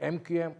MQM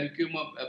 MQM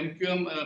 MQM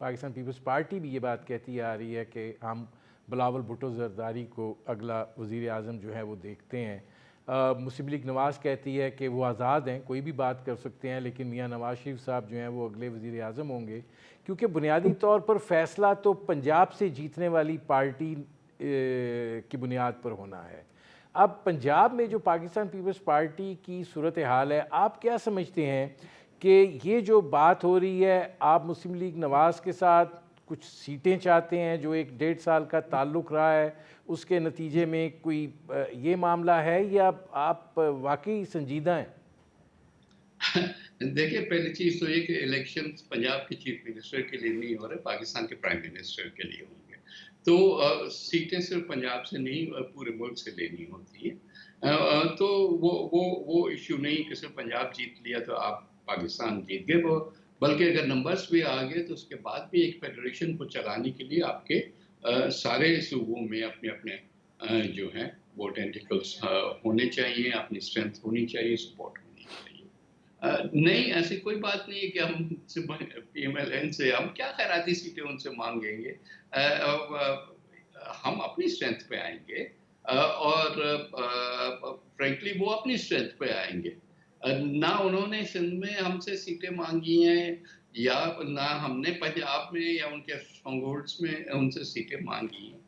Pakistan Peoples Party بھی یہ بات کہتی آ رہی ہے کہ ہم بلاول بھٹو زرداری کو اگلا وزیر اعظم جو ہے وہ دیکھتے ہیں. مسلم لیگ نواز کہتی ہے کہ وہ آزاد ہیں, کوئی بھی بات کر سکتے ہیں, لیکن میاں نواز شریف صاحب جو ہیں وہ اگلے وزیر اعظم ہوں گے, کیونکہ بنیادی طور پر فیصلہ تو پنجاب سے جیتنے والی پارٹی کی بنیاد پر ہونا ہے. اب پنجاب میں جو پاکستان پیپلز پارٹی کی صورتحال ہے, آپ کیا سمجھتے ہیں کہ یہ جو بات ہو رہی ہے, آپ مسلم لیگ نواز کے ساتھ کچھ سیٹیں چاہتے ہیں جو 1.5 سال کا تعلق رہا ہے, اس کے نتیجے میں کوئی یہ معاملہ ہے, یا آپ واقعی سنجیدہ ہیں؟ دیکھیں, پہلی چیز تو یہ کہ الیکشن پنجاب کے چیف منسٹر کے لیے نہیں ہو رہے, پاکستان کے پرائم منسٹر کے لیے ہوں گے. تو سیٹیں صرف پنجاب سے نہیں پورے ملک سے لینی ہوتی ہیں. تو وہ ایشو نہیں کہ صرف پنجاب جیت لیا تو آپ پاکستان جیت گئے, وہ بلکہ اگر نمبرز بھی آگئے تو اس کے بعد بھی ایک فیڈریشن کو چلانے کے لیے آپ کے سارے صوبوں میں اپنے اپنے جو ہیں وہ ٹینٹیکلز ہونے چاہیے, اپنی اسٹرینتھ ہونی چاہیے, سپورٹ ہونی چاہیے. نہیں, ایسی کوئی بات نہیں ہے کہ ہم پی ایم ایل این سے ہم کیا خیراتی سیٹیں ان سے مانگیں گے. ہم اپنی اسٹرینتھ پہ آئیں گے, اور فرینکلی وہ اپنی اسٹرینتھ پہ آئیں گے. نہ انہوں نے سندھ میں ہم سے سیٹیں مانگی ہیں, یا نہ ہم نے پنجاب میں یا ان کے اسٹرانگ ہولڈز میں ان سے سیٹیں مانگی ہیں.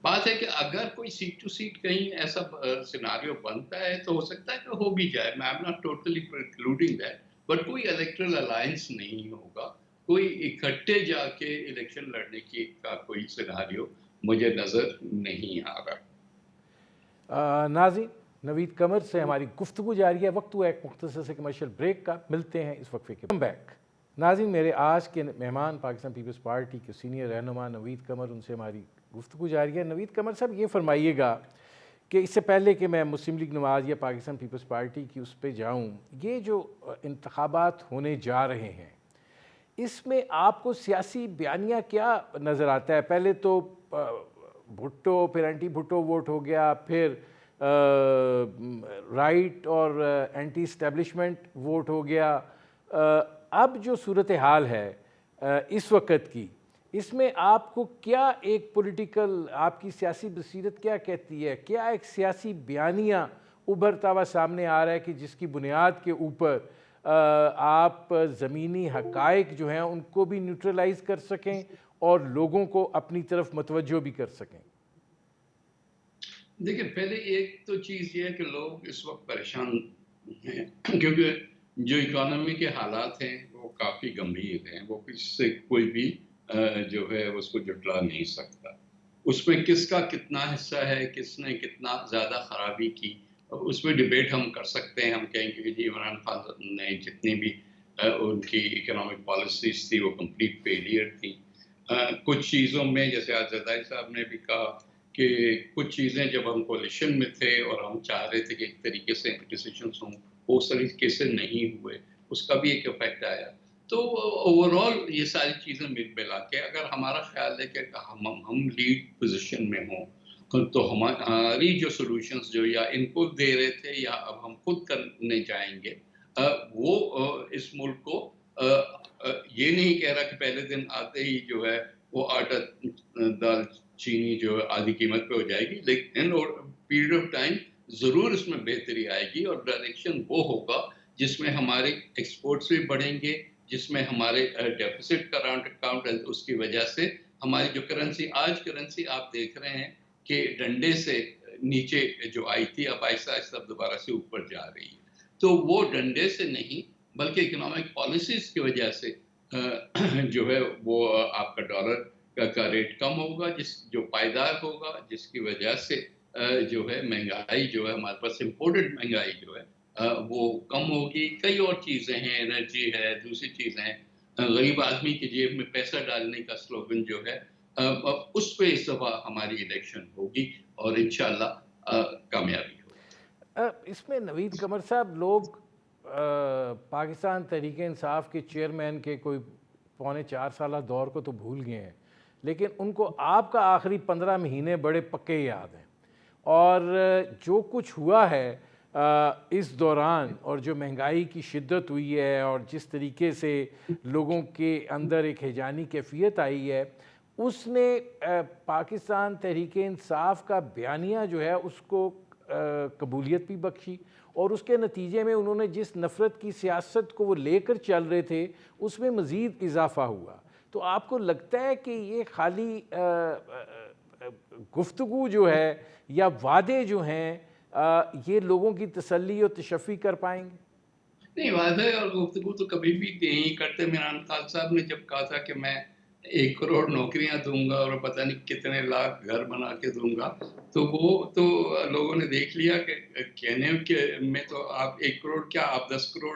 بات ہے کہ اگر کوئی سیٹ ٹو سیٹ کہیں ایسا سیناریو بنتا ہے تو ہو سکتا ہے کہ ہو بھی جائے. میں am not totally precluding that, but کوئی الیکٹرل الائنس نہیں ہوگا, کوئی اکٹھے جا کے الیکشن لڑنے کی کا کوئی سیناریو مجھے نظر نہیں آ رہا. ناظرین, نوید قمر سے ہماری گفتگو جاری ہے. وقت ہوا ایک مختصر سے کمرشل بریک کا, ملتے ہیں اس وقفے کے بیک. ناظرین, میرے آج کے مہمان پاکستان پیپلز پارٹی کے سینئر رہنما نوید قمر, ان سے ہماری گفتگو جاری ہے. نوید قمر صاحب, یہ فرمائیے گا کہ اس سے پہلے کہ میں مسلم لیگ نواز یا پاکستان پیپلز پارٹی کی اس پہ جاؤں, یہ جو انتخابات ہونے جا رہے ہیں اس میں آپ کو سیاسی بیانیہ کیا نظر آتا ہے؟ پہلے تو بھٹو, پھر اینٹی بھٹو ووٹ ہو گیا, پھر رائٹ اور اینٹی اسٹیبلشمنٹ ووٹ ہو گیا. اب جو صورتحال ہے اس وقت کی, اس میں آپ کو کیا ایک پولیٹیکل, آپ کی سیاسی بصیرت کیا کہتی ہے, کیا ایک سیاسی بیانیہ ابھرتا ہوا سامنے آ رہا ہے کہ جس کی بنیاد کے اوپر آپ زمینی حقائق جو ہیں ان کو بھی نیوٹرلائز کر سکیں اور لوگوں کو اپنی طرف متوجہ بھی کر سکیں؟ دیکھیں, پہلے ایک تو چیز یہ ہے کہ لوگ اس وقت پریشان ہیں کیونکہ جو اکانومی کے حالات ہیں وہ کافی گمبھیر ہیں. وہ کسی سے کوئی بھی جو ہے اس کو جھٹلا نہیں سکتا. اس میں کس کا کتنا حصہ ہے, کس نے کتنا زیادہ خرابی کی, اس میں ڈیبیٹ ہم کر سکتے ہیں. ہم کہیں گے کہ جی عمران خان نے جتنی بھی ان کی اکنامک پالیسیز تھی وہ کمپلیٹ فیلئر تھی. کچھ چیزوں میں جیسے آج زرداری صاحب نے بھی کہا کہ کچھ چیزیں جب ہم کولیشن میں تھے اور ہم چاہ رہے تھے کہ ایک طریقے سے ڈیسیشنز ہوں, وہ اس طریقے سے نہیں ہوئے, اس کا بھی ایک افیکٹ آیا. تو اوورآل یہ ساری چیزیں ملا کے اگر ہمارا خیال ہے کہ ہم لیڈ پوزیشن میں ہوں تو ہماری جو سولوشنز جو یا ان کو دے رہے تھے یا اب ہم خود کرنے جائیں گے, وہ اس ملک کو یہ نہیں کہہ رہا کہ پہلے دن آتے ہی جو ہے وہ آٹا دال چینی جو ہے آدھی قیمت پہ ہو جائے گی, لیکن پیریڈ آف ٹائم ضرور اس میں بہتری آئے گی. اور ڈائریکشن وہ ہوگا جس میں ہمارے ایکسپورٹس بھی بڑھیں گے, جس میں ہمارے ڈیفیسٹ کا اکاؤنٹ ہے, اس کی وجہ سے ہماری جو کرنسی آپ دیکھ رہے ہیں کہ ڈنڈے سے نیچے جو آئی تھی اب آہستہ آہستہ دوبارہ سے اوپر جا رہی ہے. تو وہ ڈنڈے سے نہیں بلکہ اکنامک پالیسیز کی وجہ سے جو ہے وہ آپ کا ڈالر کا ریٹ کم ہوگا, جو پائیدار ہوگا, جس کی وجہ سے جو ہے مہنگائی جو ہے ہمارے پاس امپورٹڈ مہنگائی جو ہے وہ کم ہوگی. کئی اور چیزیں ہیں, انرجی ہے, دوسری چیزیں ہیں. غریب آدمی کی جیب میں پیسہ ڈالنے کا سلوگن جو ہے اس پہ اس دفعہ ہماری الیکشن ہوگی اور انشاءاللہ کامیابی ہوگی. اس میں نوید قمر صاحب, لوگ پاکستان تحریک انصاف کے چیئرمین کے کوئی 4.25 سالہ دور کو تو بھول گئے ہیں, لیکن ان کو آپ کا آخری 15 مہینے بڑے پکے یاد ہیں. اور جو کچھ ہوا ہے اس دوران اور جو مہنگائی کی شدت ہوئی ہے اور جس طریقے سے لوگوں کے اندر ایک ہیجانی کیفیت آئی ہے، اس نے پاکستان تحریک انصاف کا بیانیہ جو ہے اس کو قبولیت بھی بخشی، اور اس کے نتیجے میں انہوں نے جس نفرت کی سیاست کو وہ لے کر چل رہے تھے اس میں مزید اضافہ ہوا۔ تو آپ کو لگتا ہے کہ یہ خالی گفتگو جو ہے یا وعدے جو ہیں یہ لوگوں کی تسلی اور تشفی کر پائیں گے؟ نہیں، وعدے اور گفتگو تو کبھی بھی نہیں کرتے۔ عمران خان صاحب نے جب کہا تھا کہ میں 1 کروڑ نوکریاں دوں گا اور پتہ نہیں کتنے لاکھ گھر بنا کے دوں گا، تو وہ تو لوگوں نے دیکھ لیا کہ کہنے کے میں تو آپ 1 کروڑ کیا، آپ 10 کروڑ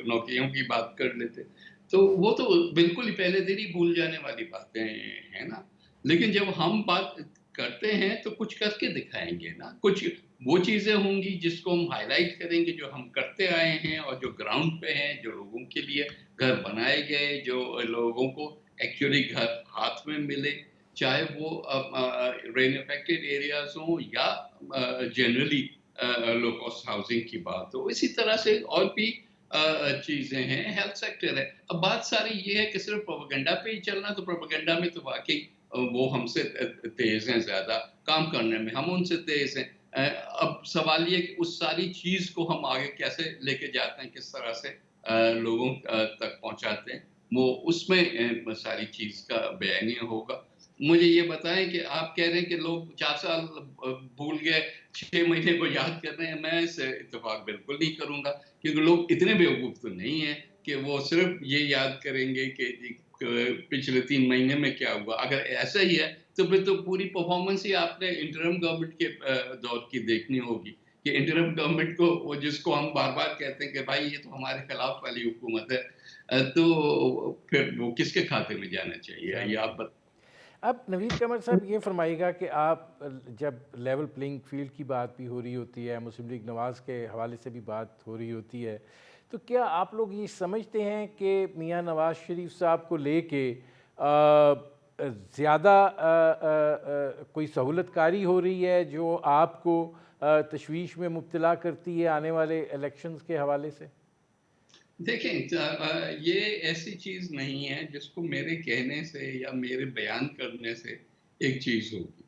نوکریوں کی بات کر لیتے۔ تو وہ تو بالکل ہی پہلے دن ہی بھول جانے والی باتیں ہیں نا۔ لیکن جب ہم بات کرتے ہیں تو کچھ کر کے دکھائیں گے نا، کچھ وہ چیزیں ہوں گی جس کو ہم ہائی لائٹ کریں گے، جو ہم کرتے آئے ہیں اور جو گراؤنڈ پہ ہیں، جو لوگوں کے لیے گھر بنائے گئے، جو لوگوں کو ایکچولی گھر ہاتھ میں ملے، چاہے وہ رین افیکٹڈ ایریاز ہوں یا جنرلی لو کاسٹ ہاؤسنگ کی بات ہو۔ اسی طرح سے اور بھی چیزیں ہیں، ہیلتھ سیکٹر ہے۔ اب بات ساری یہ ہے کہ صرف پروپیگنڈا پہ ہی چلنا، تو پروپیگنڈا میں تو واقعی وہ ہم سے تیز ہیں، زیادہ کام کرنے میں ہم ان سے تیز ہیں۔ اب سوال یہ کہ اس ساری چیز کو ہم آگے کیسے لے کے جاتے ہیں، کس طرح سے لوگوں تک پہنچاتے ہیں، وہ اس میں ساری چیز کا بیانیہ ہوگا۔ مجھے یہ بتائیں کہ آپ کہہ رہے ہیں کہ لوگ 4 سال بھول گئے، 6 مہینے کو یاد کر رہے ہیں، میں اس سے اتفاق بالکل نہیں کروں گا، کیونکہ لوگ اتنے بیوقوف تو نہیں ہیں کہ وہ صرف یہ یاد کریں گے کہ پچھلے 3 مہینے میں کیا ہوا۔ اگر ایسا ہی ہے تو پھر تو پوری پرفارمنس ہی آپ نے انٹرم گورنمنٹ کے دور کی دیکھنی ہوگی، کہ انٹرم گورنمنٹ کو، وہ جس کو ہم بار بار کہتے ہیں کہ بھائی یہ تو ہمارے خلاف والی حکومت ہے، تو پھر وہ کس کے کھاتے میں جانا چاہیے، یہ آپ اب نوید قمر صاحب یہ فرمائیے گا کہ آپ جب لیول پلینگ فیلڈ کی بات بھی ہو رہی ہوتی ہے، مسلم لیگ نواز کے حوالے سے بھی بات ہو رہی ہوتی ہے، تو کیا آپ لوگ یہ سمجھتے ہیں کہ میاں نواز شریف صاحب کو لے کے زیادہ کوئی سہولت کاری ہو رہی ہے جو آپ کو تشویش میں مبتلا کرتی ہے آنے والے الیکشنز کے حوالے سے؟ دیکھیں، یہ ایسی چیز نہیں ہے جس کو میرے کہنے سے یا میرے بیان کرنے سے ایک چیز ہوگی۔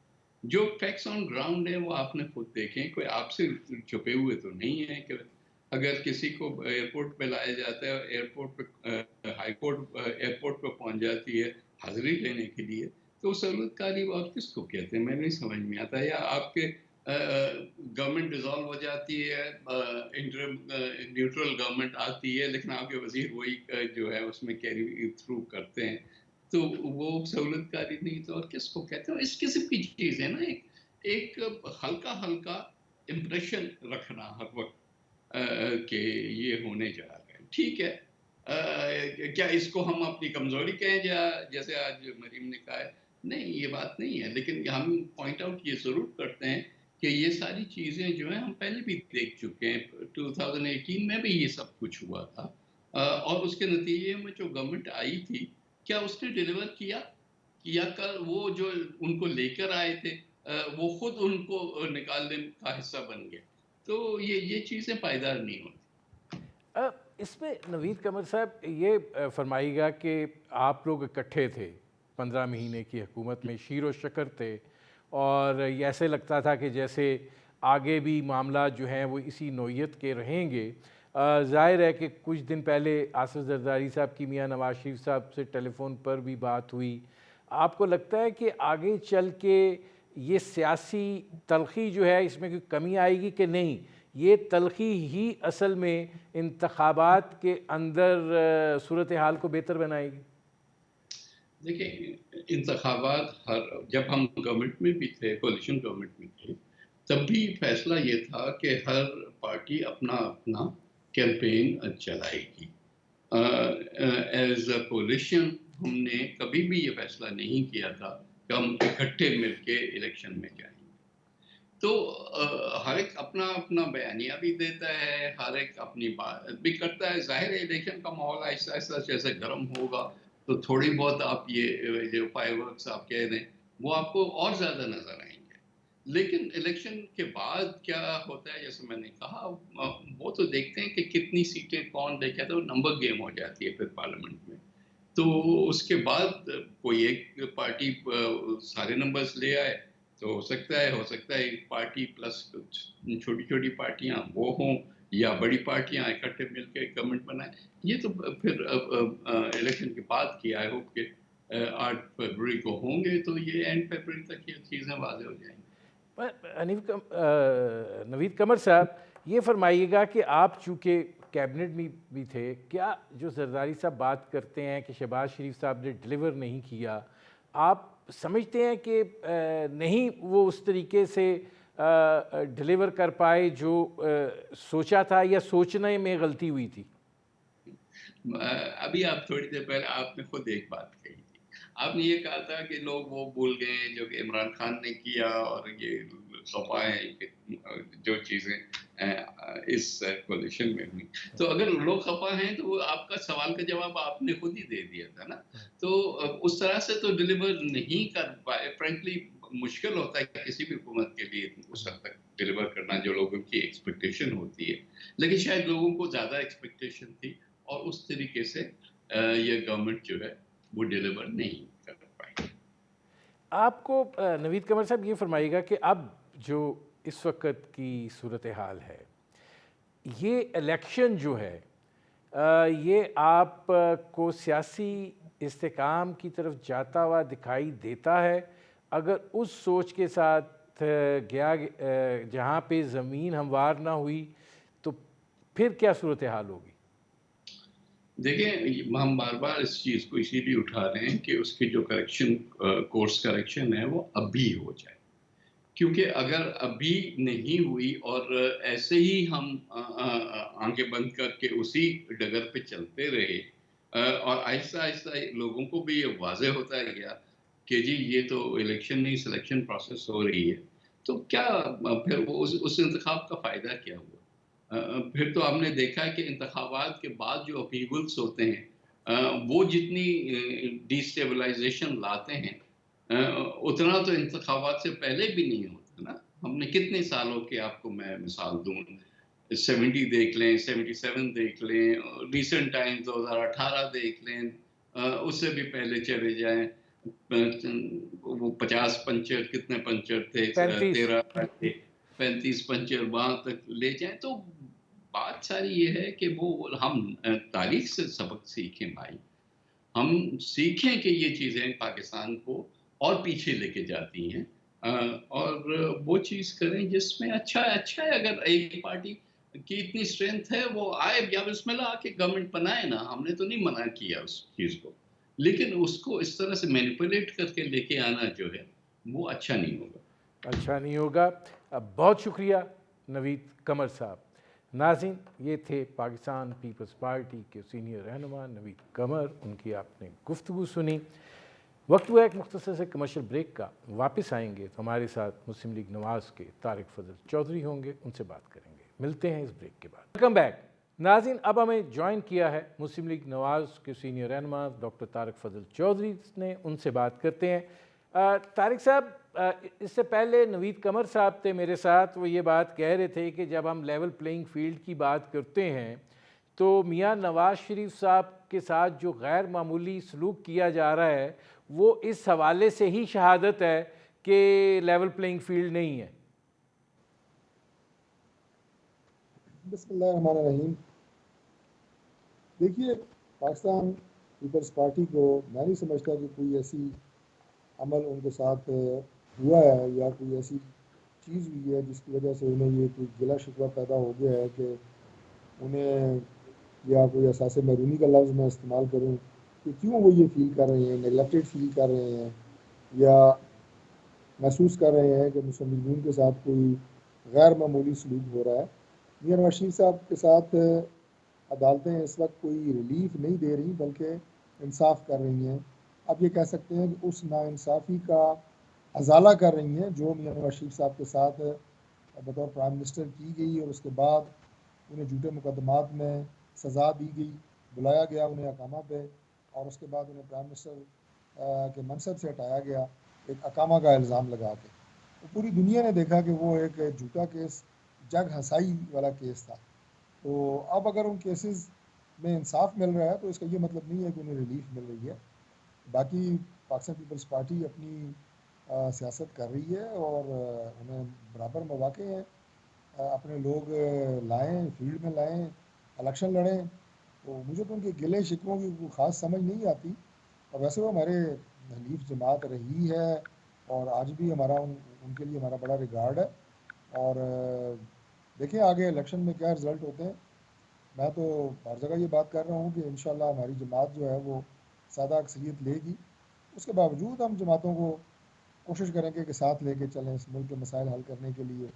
جو فیکٹس آن گراؤنڈ ہیں وہ آپ نے خود دیکھیں، کوئی آپ سے چھپے ہوئے تو نہیں ہے کہ اگر کسی کو ایئرپورٹ پہ لایا جاتا ہے، ایئرپورٹ پہ ہائی کورٹ ایئرپورٹ پہ پہنچ جاتی ہے حاضری لینے کے لیے، تو سہولت کاری اور کس کو کہتے ہیں، میں نہیں سمجھ میں آتا۔ یا آپ کے گورنمنٹ ڈیزالو ہو جاتی ہے، انٹرم نیوٹرل گورنمنٹ آتی ہے، لیکن آپ کے وزیر وہی جو ہے اس میں کیری تھرو کرتے ہیں، تو وہ سہولت کاری نہیں تو اور کس کو کہتے ہیں۔ اس قسم کی چیز ہے نا، ایک ہلکا ہلکا امپریشن رکھنا ہر وقت کہ یہ ہونے جا رہا ہے، ٹھیک ہے۔ کیا اس کو ہم اپنی کمزوری کہیں، جیسے آج مریم نے کہا ہے؟ نہیں، یہ بات نہیں ہے، لیکن ہم پوائنٹ آؤٹ یہ ضرور کرتے ہیں کہ یہ ساری چیزیں جو ہیں ہم پہلے بھی دیکھ چکے ہیں۔ 2018 میں بھی یہ سب کچھ ہوا تھا، اور اس کے نتیجے میں جو گورنمنٹ آئی تھی، کیا اس نے ڈیلیور کیا کر وہ جو ان کو لے کر آئے تھے وہ خود ان کو نکالنے کا حصہ بن گئے؟ تو یہ چیزیں پائیدار نہیں ہوتی۔ اس میں نوید قمر صاحب یہ فرمائیے گا کہ آپ لوگ اکٹھے تھے 15 مہینے کی حکومت میں، شیر و شکر تھے، اور یہ ایسے لگتا تھا کہ جیسے آگے بھی معاملات جو ہیں وہ اسی نوعیت کے رہیں گے۔ ظاہر ہے کہ کچھ دن پہلے آصف زرداری صاحب کی میاں نواز شریف صاحب سے ٹیلی فون پر بھی بات ہوئی۔ آپ کو لگتا ہے کہ آگے چل کے یہ سیاسی تلخی جو ہے اس میں کوئی کمی آئے گی کہ نہیں، یہ تلخی ہی اصل میں انتخابات کے اندر صورتحال کو بہتر بنائے گی؟ دیکھیں، انتخابات جب ہم گورنمنٹ میں بھی تھے، کولیشن گورنمنٹ میں تھے، تب بھی فیصلہ یہ تھا کہ ہر پارٹی اپنا اپنا کیمپین چلائے گی۔ ایز اے کولیشن ہم نے کبھی بھی یہ فیصلہ نہیں کیا تھا کہ ہم اکٹھے مل کے الیکشن میں جائیں گے۔ تو ہر ایک اپنا اپنا بیانیہ بھی دیتا ہے، ہر ایک اپنی بات بھی کرتا ہے۔ ظاہر ہے الیکشن کا ماحول آہستہ آہستہ جیسے گرم ہوگا تو تھوڑی بہت آپ یہ جو فائر ورکس آپ کہہ رہے ہیں وہ آپ کو اور زیادہ نظر آئیں گے۔ لیکن الیکشن کے بعد کیا ہوتا ہے، جیسے میں نے کہا، وہ تو دیکھتے ہیں کہ کتنی سیٹیں کون لے کے آتا ہے، وہ نمبر گیم ہو جاتی ہے پھر پارلیمنٹ میں. تو اس کے بعد کوئی ایک پارٹی سارے نمبرز لے آئے تو ہو سکتا ہے ایک پارٹی پلس کچھ چھوٹی چھوٹی پارٹیاں وہ ہوں، یا بڑی پارٹیاں اکٹھے مل کے گورنمنٹ بنائیں. یہ تو پھر الیکشن کے بعد کی آئی ہوپ کہ 8 فروری کو ہوں گے، تو یہ اینڈ فروری تک یہ چیزیں واضح ہو جائیں گی. نوید قمر صاحب، یہ فرمائیے گا کہ آپ چونکہ کیبنٹ میں بھی تھے، کیا جو زرداری صاحب بات کرتے ہیں کہ شہباز شریف صاحب نے ڈیلیور نہیں کیا، آپ سمجھتے ہیں کہ نہیں وہ اس طریقے سے ڈیلیور کر پائے جو سوچا تھا، یا سوچنے میں غلطی ہوئی تھی؟ ابھی آپ تھوڑی دیر پہلے آپ نے خود ایک بات کہی تھی. آپ نے یہ کہا تھا کہ لوگ وہ بھول گئے ہیں جو کہ عمران خان نے کیا، اور یہ خفا ہیں کہ جو چیزیں اس کولیشن میں ہوئی. تو اگر لوگ خفا ہیں تو وہ آپ کا سوال کا جواب آپ نے خود ہی دے دیا تھا نا. تو اس طرح سے تو ڈیلیور نہیں کر پائے. فرینکلی مشکل ہوتا ہے کسی بھی حکومت کے لیے اس حد تک ڈیلیور کرنا جو لوگوں کی ایکسپیکٹیشن ہوتی ہے، لیکن شاید لوگوں کو زیادہ ایکسپیکٹیشن تھی، اور اس طریقے سے یہ گورنمنٹ جو ہے وہ ڈیلیور نہیں کر پائی. آپ کو نوید قمر صاحب یہ فرمائیے گا کہ اب جو اس وقت کی صورتحال ہے، یہ الیکشن جو ہے یہ آپ کو سیاسی استحکام کی طرف جاتا ہوا دکھائی دیتا ہے؟ اگر اس سوچ کے ساتھ گیا جہاں پہ زمین ہموار نہ ہوئی تو پھر کیا صورتحال ہوگی؟ دیکھیں، ہم بار بار اس چیز کو اسی لیے اٹھا رہے ہیں کہ اس کی جو کریکشن، کورس کریکشن ہے، وہ ابھی ہو جائے. کیونکہ اگر ابھی نہیں ہوئی اور ایسے ہی ہم آنکھیں بند کر کے اسی ڈگر پہ چلتے رہے، اور آہستہ آہستہ لوگوں کو بھی یہ واضح ہوتا گیا کہ جی یہ تو الیکشن نہیں، سلیکشن پروسیس ہو رہی ہے، تو کیا پھر وہ اس انتخاب کا فائدہ کیا ہوا؟ پھر تو ہم نے دیکھا کہ انتخابات کے بعد جو اپیولس ہوتے ہیں، وہ جتنی ڈی اسٹیبلائزیشن لاتے ہیں، اتنا تو انتخابات سے پہلے بھی نہیں ہوتا نا. ہم نے کتنے سالوں کے، آپ کو میں مثال دوں، 70 دیکھ لیں، 77 دیکھ لیں، ریسنٹ ٹائم 2018 دیکھ لیں، اس سے بھی پہلے چلے جائیں، وہ 50 پنچر، کتنے پنچر تھے، 35 35 پنچر وہاں تک لے جائیں. تو بات ساری یہ ہے کہ وہ ہم تاریخ سے سبق سیکھیں بھائی. ہم سیکھیں کہ یہ چیزیں پاکستان کو اور پیچھے لے کے جاتی ہیں، اور وہ چیز کریں جس میں اچھا ہے. اگر ایک پارٹی کی اتنی اسٹرینتھ ہے، وہ آئے یا بسم اللہ آ کے گورنمنٹ بنائے نا. ہم نے تو نہیں منع کیا اس چیز کو، لیکن اس کو اس طرح سے مینیپولیٹ کر کے لے کے آنا جو ہے وہ اچھا نہیں ہوگا. اچھا نہیں ہوگا. بہت شکریہ نوید قمر صاحب. ناظرین، یہ تھے پاکستان پیپلز پارٹی کے سینئر رہنما نوید قمر. ان کی آپ نے گفتگو سنی. وقت ہوا ایک مختصر سے کمرشل بریک کا. واپس آئیں گے تو ہمارے ساتھ مسلم لیگ نواز کے طارق فضل چودھری ہوں گے، ان سے بات کریں گے. ملتے ہیں اس بریک کے بعد. ویلکم بیک ناظرین. اب ہمیں جوائن کیا ہے مسلم لیگ نواز کے سینئر رہنما ڈاکٹر طارق فضل چودھری نے. ان سے بات کرتے ہیں. طارق صاحب، اس سے پہلے نوید قمر صاحب تھے میرے ساتھ، وہ یہ بات کہہ رہے تھے کہ جب ہم لیول پلینگ فیلڈ کی بات کرتے ہیں تو میاں نواز شریف صاحب کے ساتھ جو غیر معمولی سلوک کیا جا رہا ہے وہ اس حوالے سے ہی شہادت ہے کہ لیول پلینگ فیلڈ نہیں ہے. بسم اللہ الرحمن الرحیم. دیکھیے، پاکستان پیپلز پارٹی کو میں نہیں سمجھتا کہ کوئی ایسی عمل ان کے ساتھ ہوا ہے یا کوئی ایسی چیز ہوئی ہے جس کی وجہ سے انہیں یہ کوئی گلا شکوہ پیدا ہو گیا ہے کہ انہیں، یا کوئی احساس محرومی کا لفظ میں استعمال کروں، کہ کیوں وہ یہ فیل کر رہے ہیں، نیگلیکٹڈ فیل کر رہے ہیں، یا محسوس کر رہے ہیں کہ مسلم لیگیوں کے ساتھ کوئی غیر معمولی سلوک ہو رہا ہے. میاں نواز شریف صاحب کے ساتھ عدالتیں اس وقت کوئی ریلیف نہیں دے رہی بلکہ انصاف کر رہی ہیں. اب یہ کہہ سکتے ہیں کہ اس ناانصافی کا ازالہ کر رہی ہیں جو میاں نواز شریف صاحب کے ساتھ بطور پرائم منسٹر کی گئی، اور اس کے بعد انہیں جھوٹے مقدمات میں سزا دی گئی، بلایا گیا انہیں اقامہ پہ، اور اس کے بعد انہیں پرائم منسٹر کے منصب سے ہٹایا گیا ایک اقامہ کا الزام لگا کے. پوری دنیا نے دیکھا کہ وہ ایک جھوٹا کیس، جگ ہنسائی والا کیس تھا. تو اب اگر ان کیسز میں انصاف مل رہا ہے تو اس کا یہ مطلب نہیں ہے کہ انہیں ریلیف مل رہی ہے. باقی پاکستان پیپلز پارٹی اپنی سیاست کر رہی ہے اور انہیں برابر مواقع ہیں، اپنے لوگ لائیں، فیلڈ میں لائیں، الیکشن لڑیں. تو مجھے تو ان کے گلے شکووں کی کوئی خاص سمجھ نہیں آتی. اور ویسے وہ ہمارے حلیف جماعت رہی ہے اور آج بھی ہمارا ان کے لیے ہمارا بڑا ریگارڈ ہے. اور دیکھیں آگے الیکشن میں کیا رزلٹ ہوتے ہیں. میں تو ہر جگہ یہ بات کر رہا ہوں کہ انشاءاللہ ہماری جماعت جو ہے وہ سادہ اکثریت لے گی. اس کے باوجود ہم جماعتوں کو کوشش کریں گے کہ ساتھ لے کے چلیں، اس ملک کے مسائل حل کرنے کے لیے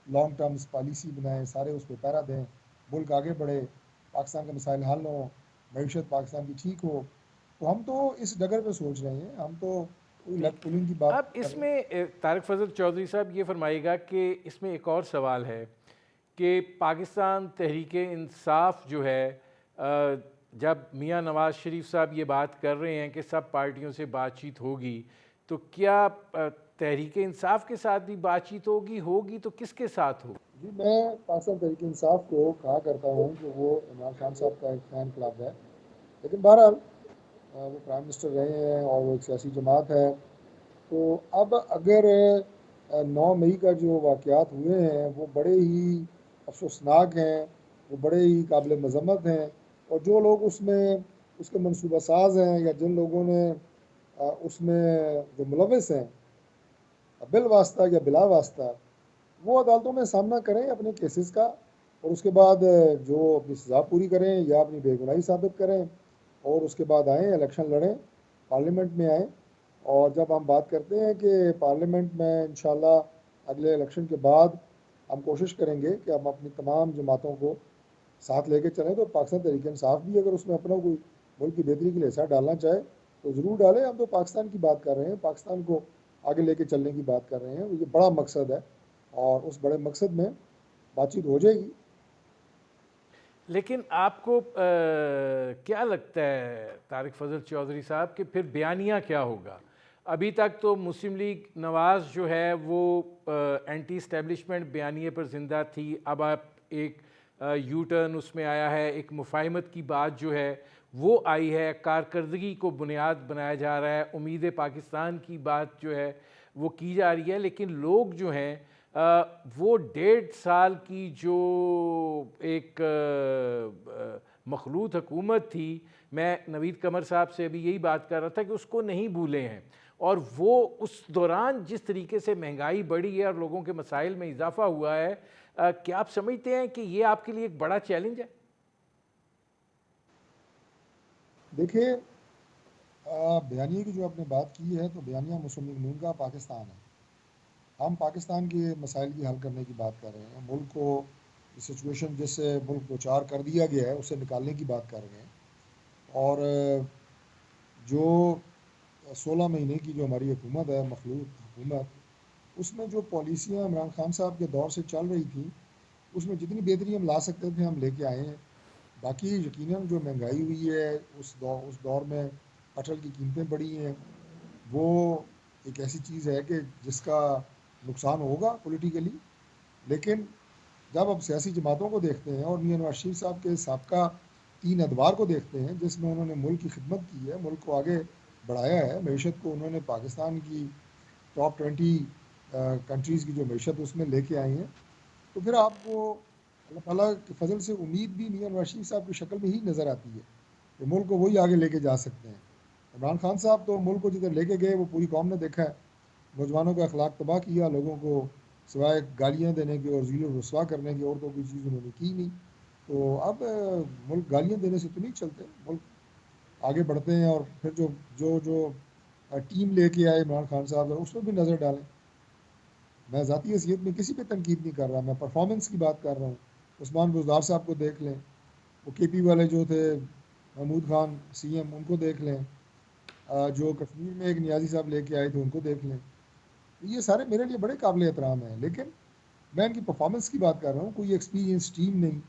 لانگ ٹرمز پالیسی بنائیں، سارے اس پہ پیرا دیں، ملک آگے بڑھے، پاکستان کے مسائل حل ہوں، معیشت پاکستان کی ٹھیک ہو. تو ہم تو اس ڈگر پہ سوچ رہے ہیں، ہم تو کوئی ٹھیک. لیگ پولنگ کی بات اب نہیں کر اس رہے. میں طارق فضل چودھری صاحب یہ فرمائے گا کہ اس میں ایک اور سوال ہے کہ پاکستان تحریک انصاف جو ہے جب میاں نواز شریف صاحب یہ بات کر رہے ہیں کہ سب پارٹیوں سے بات چیت ہوگی، تو کیا تحریک انصاف کے ساتھ بھی بات چیت ہوگی تو کس کے ساتھ ہوگی؟ جی میں پاکستان تحریک انصاف کو کہا کرتا ہوں کہ وہ عمران خان صاحب کا ایک فین کلب ہے، لیکن بہرحال وہ پرائم منسٹر رہے ہیں اور وہ ایک سیاسی جماعت ہے. تو اب اگر 9 مئی کا جو واقعات ہوئے ہیں وہ بڑے ہی افسوسناک ہیں، وہ بڑے ہی قابل مذمت ہیں، اور جو لوگ اس میں اس کے منصوبہ ساز ہیں یا جن لوگوں نے اس میں جو ملوث ہیں بال واسطہ یا بلا واسطہ، وہ عدالتوں میں سامنا کریں اپنے کیسز کا، اور اس کے بعد جو اپنی سزا پوری کریں یا اپنی بے گناہی ثابت کریں، اور اس کے بعد آئیں الیکشن لڑیں، پارلیمنٹ میں آئیں. اور جب ہم بات کرتے ہیں کہ پارلیمنٹ میں انشاءاللہ اگلے الیکشن کے بعد ہم کوشش کریں گے کہ ہم اپنی تمام جماعتوں کو ساتھ لے کے چلیں، تو پاکستان تحریک انصاف بھی اگر اس میں اپنا کوئی ملک کی بہتری کے لیے حصہ ڈالنا چاہے تو ضرور ڈالیں. ہم تو پاکستان کی بات کر رہے ہیں، پاکستان کو آگے لے کے چلنے کی بات کر رہے ہیں. یہ بڑا مقصد ہے اور اس بڑے مقصد میں بات چیت ہو جائے گی. لیکن آپ کو کیا لگتا ہے طارق فضل چودھری صاحب کہ پھر بیانیہ کیا ہوگا؟ ابھی تک تو مسلم لیگ نواز جو ہے وہ اینٹی اسٹیبلشمنٹ بیانیے پر زندہ تھی، اب آپ ایک یو ٹرن اس میں آیا ہے، ایک مفاہمت کی بات جو ہے وہ آئی ہے، کارکردگی کو بنیاد بنایا جا رہا ہے، امید پاکستان کی بات جو ہے وہ کی جا رہی ہے. لیکن لوگ جو ہیں وہ 1.5 سال کی جو ایک مخلوط حکومت تھی، میں نوید قمر صاحب سے بھی یہی بات کر رہا تھا کہ اس کو نہیں بھولے ہیں، اور وہ اس دوران جس طریقے سے مہنگائی بڑھی ہے اور لوگوں کے مسائل میں اضافہ ہوا ہے، کیا آپ سمجھتے ہیں کہ یہ آپ کے لیے ایک بڑا چیلنج ہے؟ دیکھیے بیانیے کی جو آپ نے بات کی ہے تو بیانیہ مسلم لیگ نون کا پاکستان ہے. ہم پاکستان کے مسائل کی حل کرنے کی بات کر رہے ہیں، ملک کو سچویشن جس سے ملک کو چار کر دیا گیا ہے اسے نکالنے کی بات کر رہے ہیں. اور جو 16 مہینے کی جو ہماری حکومت ہے، مخلوط حکومت، اس میں جو پالیسیاں عمران خان صاحب کے دور سے چل رہی تھیں اس میں جتنی بہتری ہم لا سکتے تھے ہم لے کے آئے ہیں. باقی یقیناً جو مہنگائی ہوئی ہے اس دور میں پٹرول کی قیمتیں بڑھی ہیں، وہ ایک ایسی چیز ہے کہ جس کا نقصان ہوگا پولیٹیکلی. لیکن جب اب سیاسی جماعتوں کو دیکھتے ہیں اور میاں نواز شریف صاحب کے سابقہ 3 ادوار کو دیکھتے ہیں جس میں انہوں نے ملک کی خدمت کی ہے، ملک کو آگے بڑھایا ہے، معیشت کو انہوں نے پاکستان کی ٹاپ 20 کنٹریز کی جو معیشت اس میں لے کے آئی ہیں، تو پھر آپ کو اللہ تعالیٰ کے فضل سے امید بھی میاں نواز شریف صاحب کی شکل میں ہی نظر آتی ہے کہ ملک کو وہی آگے لے کے جا سکتے ہیں. عمران خان صاحب تو ملک کو جدھر لے کے گئے وہ پوری قوم نے دیکھا ہے، نوجوانوں کا اخلاق تباہ کیا، لوگوں کو سوائے گالیاں دینے کے اور ذیل و رسوا کرنے کی اور تو کوئی چیز انہوں نے کی نہیں. تو اب ملک گالیاں دینے سے تو نہیں چلتے، ملک آگے بڑھتے ہیں. اور پھر جو ٹیم لے کے آئے عمران خان صاحب اس پر بھی نظر ڈالیں. میں ذاتی حیثیت میں کسی پہ تنقید نہیں کر رہا، میں پرفارمنس کی بات کر رہا ہوں. عثمان بزدار صاحب کو دیکھ لیں، وہ کے پی والے جو تھے، محمود خان سی ایم، ان کو دیکھ لیں، جو کشمیر میں ایک نیازی صاحب لے کے آئے تھے ان کو دیکھ لیں. یہ سارے میرے لیے بڑے قابل احترام ہیں، لیکن میں ان کی پرفارمنس کی بات کر رہا ہوں. کوئی ایکسپیرینس ٹیم نہیں،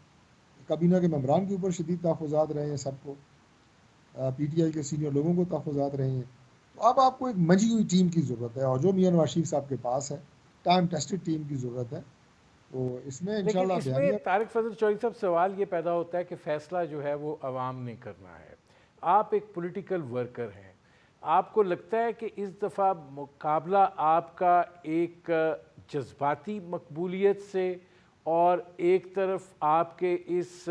کابینہ کے ممبران کے اوپر شدید تحفظات رہے ہیں، سب کو پی ٹی آئی کے سینئر لوگوں کو تحفظات رہے ہیں. تو اب آپ کو ایک منجھی ہوئی ٹیم کی ضرورت ہے، اور جو میاں نواز شریف صاحب کے پاس ہے ٹائم ٹیسٹڈ ٹیم کی ضرورت ہے. تو اس میں لیکن انشاءاللہ اس میں بیانیہ طارق فضل چودھری صاحب سوال یہ پیدا ہوتا ہے کہ فیصلہ جو ہے وہ عوام نے کرنا ہے. آپ ایک پولیٹیکل ورکر ہیں, آپ کو لگتا ہے کہ اس دفعہ مقابلہ آپ کا ایک جذباتی مقبولیت سے اور ایک طرف آپ کے اس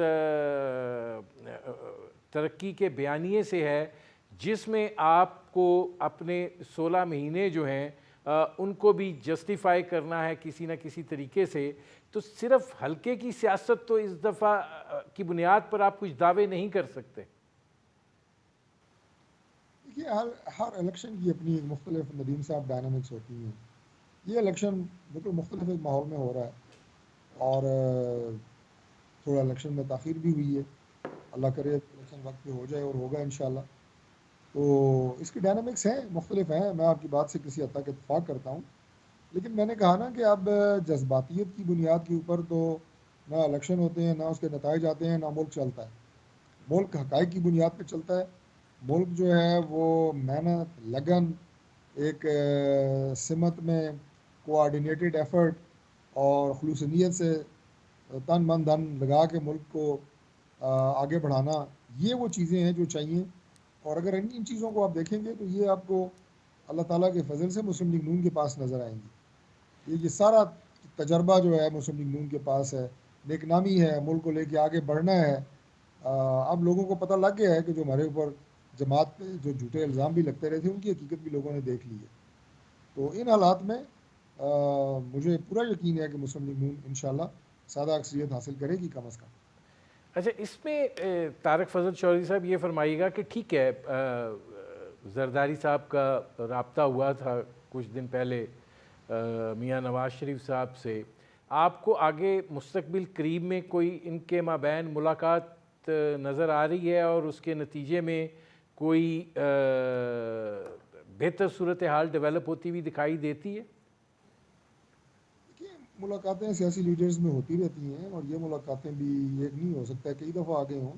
ترقی کے بیانیے سے ہے جس میں آپ کو اپنے 16 مہینے جو ہیں ان کو بھی جسٹیفائی کرنا ہے کسی نہ کسی طریقے سے, تو صرف حلقے کی سیاست تو اس دفعہ کی بنیاد پر آپ کچھ دعوے نہیں کر سکتے؟ دیکھیے ہر الیکشن کی اپنی ایک مختلف ندیم صاحب ڈائنامکس ہوتی ہیں. یہ الیکشن بالکل مختلف ایک ماحول میں ہو رہا ہے اور تھوڑا الیکشن میں تاخیر بھی ہوئی ہے. اللہ کرے الیکشن وقت پہ ہو جائے اور ہوگا انشاءاللہ. تو اس کی ڈائنامکس ہیں, مختلف ہیں, میں آپ کی بات سے کسی حد تک اتفاق کرتا ہوں. لیکن میں نے کہا نا کہ اب جذباتیت کی بنیاد کے اوپر تو نہ الیکشن ہوتے ہیں, نہ اس کے نتائج آتے ہیں, نہ ملک چلتا ہے. ملک حقائق کی بنیاد پہ چلتا ہے. ملک جو ہے وہ محنت, لگن, ایک سمت میں کوآرڈینیٹڈ ایفرٹ اور خلوص نیت سے تن من دھن لگا کے ملک کو آگے بڑھانا, یہ وہ چیزیں ہیں جو چاہیے. اور اگر ان چیزوں کو آپ دیکھیں گے تو یہ آپ کو اللہ تعالیٰ کے فضل سے مسلم لیگ نون کے پاس نظر آئیں گی. یہ سارا تجربہ جو ہے مسلم لیگ نون کے پاس ہے, نیک نامی ہے, ملک کو لے کے آگے بڑھنا ہے. اب لوگوں کو پتہ لگ گیا ہے کہ جو ہمارے اوپر جماعت پہ جو جھوٹے الزام بھی لگتے رہے تھے ان کی حقیقت بھی لوگوں نے دیکھ لی ہے. تو ان حالات میں مجھے پورا یقین ہے کہ مسلم لیگ نون انشاءاللہ سادہ اکثریت حاصل کرے گی کم از کم. اچھا, اس میں طارق فضل چودھری صاحب یہ فرمائیے گا کہ ٹھیک ہے زرداری صاحب کا رابطہ ہوا تھا کچھ دن پہلے میاں نواز شریف صاحب سے, آپ کو آگے مستقبل قریب میں کوئی ان کے مابین ملاقات نظر آ رہی ہے اور اس کے نتیجے میں کوئی بہتر صورتحال ڈیولپ ہوتی ہوئی دکھائی دیتی ہے؟ ملاقاتیں سیاسی لیڈرز میں ہوتی رہتی ہیں اور یہ ملاقاتیں بھی ایک نہیں ہو سکتا, کئی دفعہ آگے ہوں.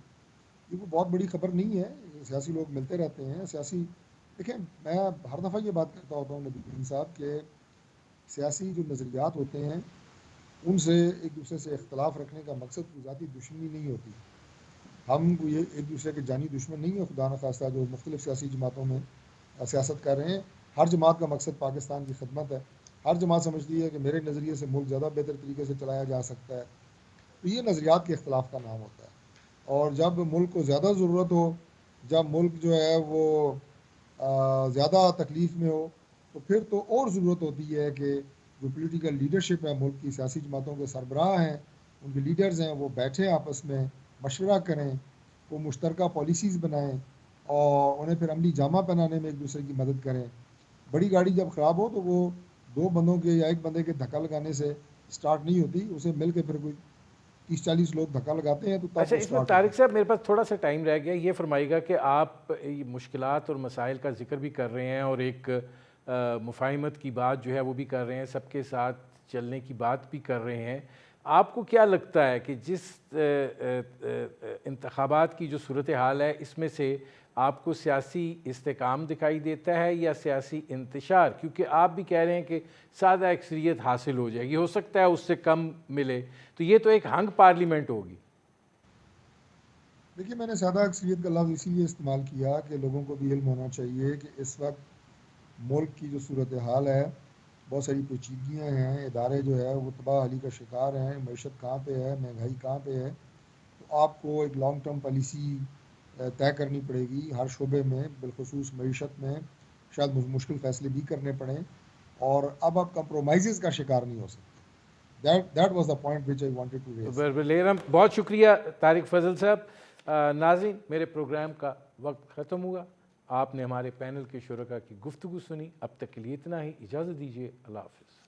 یہ کوئی بہت بڑی خبر نہیں ہے, سیاسی لوگ ملتے رہتے ہیں. سیاسی دیکھیں, میں ہر دفعہ یہ بات کرتا ہوتا ہوں ندیم صاحب کہ سیاسی جو نظریات ہوتے ہیں ان سے ایک دوسرے سے اختلاف رکھنے کا مقصد کوئی ذاتی دشمنی نہیں ہوتی. ہم کوئی ایک دوسرے کے جانی دشمن نہیں ہیں, خدا نخواستہ جو مختلف سیاسی جماعتوں میں سیاست کر رہے ہیں. ہر جماعت کا مقصد پاکستان کی خدمت ہے. ہر جماعت سمجھتی ہے کہ میرے نظریے سے ملک زیادہ بہتر طریقے سے چلایا جا سکتا ہے. تو یہ نظریات کے اختلاف کا نام ہوتا ہے. اور جب ملک کو زیادہ ضرورت ہو, جب ملک جو ہے وہ زیادہ تکلیف میں ہو, تو پھر تو اور ضرورت ہوتی ہے کہ جو پولیٹیکل لیڈرشپ ہے, ملک کی سیاسی جماعتوں کے سربراہ ہیں, ان کے لیڈرز ہیں, وہ بیٹھیں آپس میں مشورہ کریں, وہ مشترکہ پالیسیز بنائیں اور انہیں پھر عملی جامہ پہنانے میں ایک دوسرے کی مدد کریں. بڑی گاڑی جب خراب ہو تو وہ دو بندوں کے یا ایک بندے کے دھکا لگانے سے سٹارٹ نہیں ہوتی, اسے مل کے پھر کوئی 30-40 لوگ دھکا لگاتے ہیں تو تب اچھا, وہ اس میں سٹارٹ طارق ہوتی صاحب میرے پاس تھوڑا سا ٹائم رہ گیا, یہ فرمائیے گا کہ آپ مشکلات اور مسائل کا ذکر بھی کر رہے ہیں اور ایک مفاہمت کی بات جو ہے وہ بھی کر رہے ہیں, سب کے ساتھ چلنے کی بات بھی کر رہے ہیں. آپ کو کیا لگتا ہے کہ جس انتخابات کی جو صورتحال ہے اس میں سے آپ کو سیاسی استحکام دکھائی دیتا ہے یا سیاسی انتشار؟ کیونکہ آپ بھی کہہ رہے ہیں کہ سادہ اکثریت حاصل ہو جائے گی, ہو سکتا ہے اس سے کم ملے, تو یہ تو ایک ہنگ پارلیمنٹ ہوگی. دیکھیے, میں نے سادہ اکثریت کا لفظ اسی لیے استعمال کیا کہ لوگوں کو بھی علم ہونا چاہیے کہ اس وقت ملک کی جو صورتحال ہے, بہت ساری پیچیدگیاں ہیں, ادارے جو ہے وہ تباہ حالی کا شکار ہیں, معیشت کہاں پہ ہے, مہنگائی کہاں پہ ہے. تو آپ کو ایک لانگ ٹرم پالیسی طے کرنی پڑے گی ہر شعبے میں, بالخصوص معیشت میں شاید مشکل فیصلے بھی کرنے پڑیں, اور اب آپ کمپرومائزز کا شکار نہیں ہو سکتے. That was the point which I wanted to raise. بہت شکریہ طارق فضل صاحب. ناظرین, میرے پروگرام کا وقت ختم ہوا. آپ نے ہمارے پینل کے شرکاء کی گفتگو سنی. اب تک کے لیے اتنا ہی, اجازت دیجیے, اللہ حافظ.